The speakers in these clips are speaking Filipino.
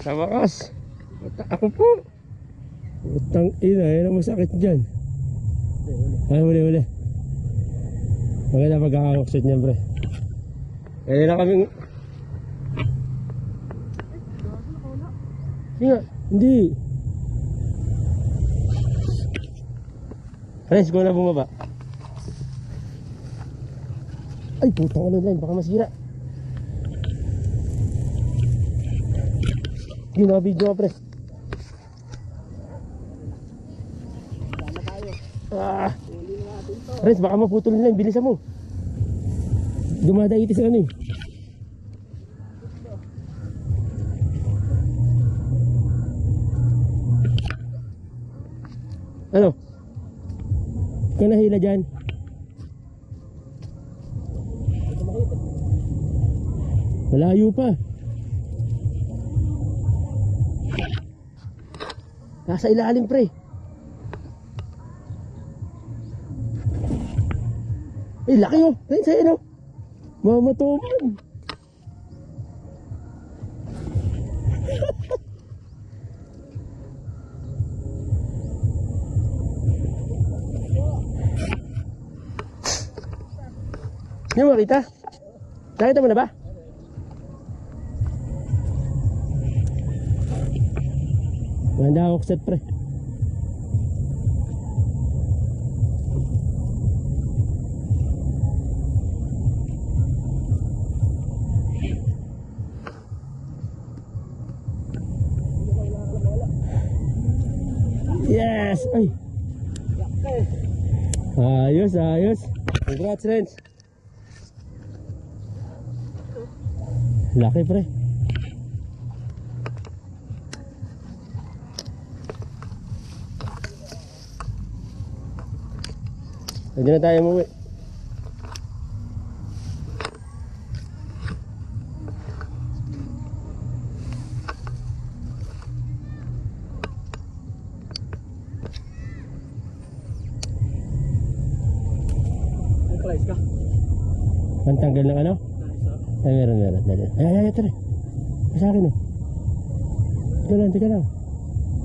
Sa wakas. Ako po. Utang ina, yun ang masakit dyan. Ay, huli. Maganda pagkakakaksit niyan, pre. Kaya na kaming... Hindi. Friends, ko na bumaba. Ay, putang ano line, baka masira. Ginabidyo ka, pre. Friends, baka maputol nila, bilisan mo. Dumadaitis ang ano eh. Ano? Ikaw nahila dyan. Malayo pa. Nasa ilalim, pre. Eh, laki oh. Ayun sa'yo, no? Mamatoman. Hindi mo makita? Nakita mo na ba? Maganda ako set, pre. Yes! Ay! Ayos. Congrats, friends. Laki, pre. Pwede na tayo umuwi. Price ka? Pantanggal ng ano? Ay, meron. Ay, ito rin. Sa akin, oh. Tika lang.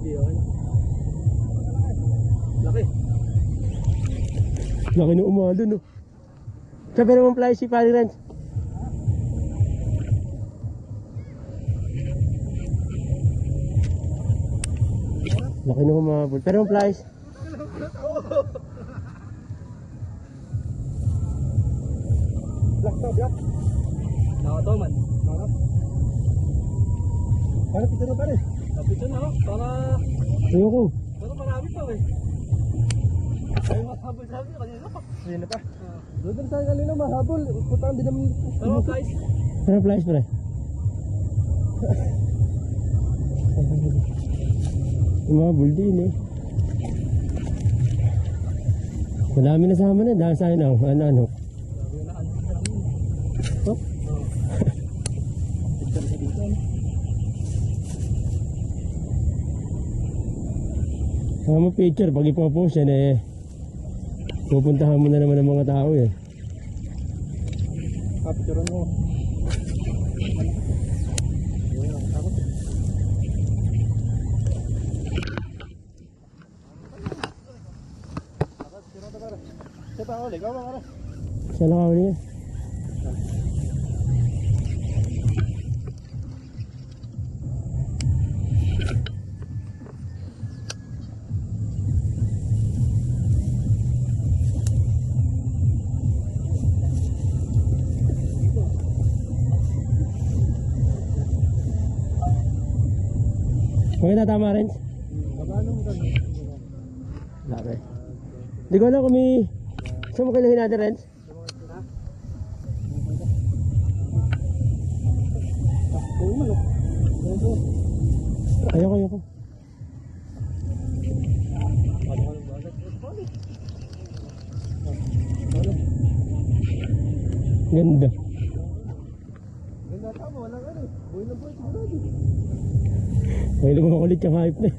Hindi, okay. Laki. Laki na umalo, no. Sabi naman fly si Pali Renz. Laki na umabol. Pero yung flies. Black. Nakatoman. Para pito na pare. Pito na, para... Ayoko. Pero marami pa eh. Ay, mahabol sabi ko kanina pa. Kanina pa? Doon tayo kanina mahabol. Putang din naman. Oo, guys. Pero flies, pre. Umabol din, eh. Marami na sama na. Dahil sa'yo na, ano. Oh? Sama picture, pag ipopost yan eh, pupuntahan mo na naman ng mga tao eh. Kapituran mo. Siya pa ulit, gawa ka. Siya lang ako niya. Okay na, tama rin. Laki. Hindi ko alam kung may... Saan mo kailangan natin, Renz? Ayoko. Ganda. Ganda tama, wala ka rin. Buhay na buhay, sigurado. May lumang kulit yung hype na.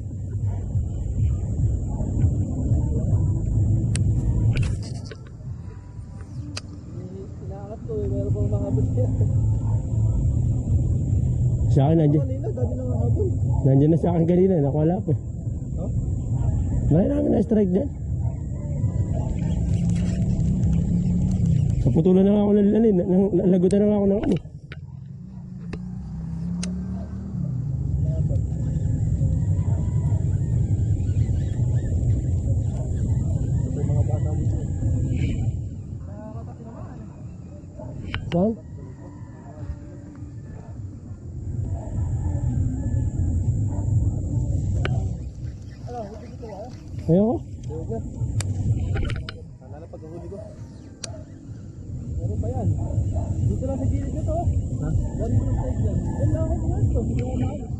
Inaangat ko eh, meron pang mga bus. Sa akin nandiyan. Kanina, dami nang mahabol. Nandiyan na sa akin kanina, nakuha pa. No? Bakit namin na-strike dyan? Kaputulan na nga ako ng lanin, nalagutan na nga ako ng ano. Ito yung mga bata mo dito. Saan? Ano, hindi ko kaya? Ayoko. Huwag na. Tala na pagkahuli ko. Meron pa yan. Dito lang sa gilid nito. Ha? Dari mo sa side yan. Yan lang ako dito. Hindi ko maalis.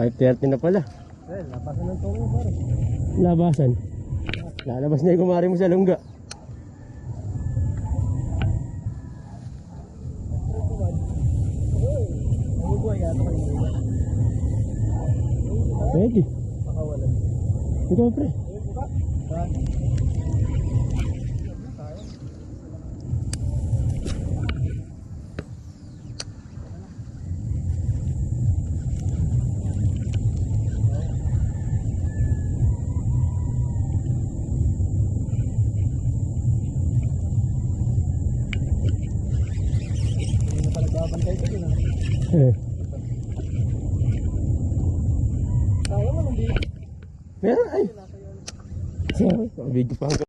Ay, 30 na pala. Well, napasan ng tongo pare. Labasan. Lalabas na yung kumari mo sa lungga. Naguguhay yata kayo. Pwede. Pakawalan. Ikaw, pre. Ayun buka. Ha? Hindi na pala babantay ko din ha. Eh. Sayang naman dito. Meron ay. Sorry, video pa.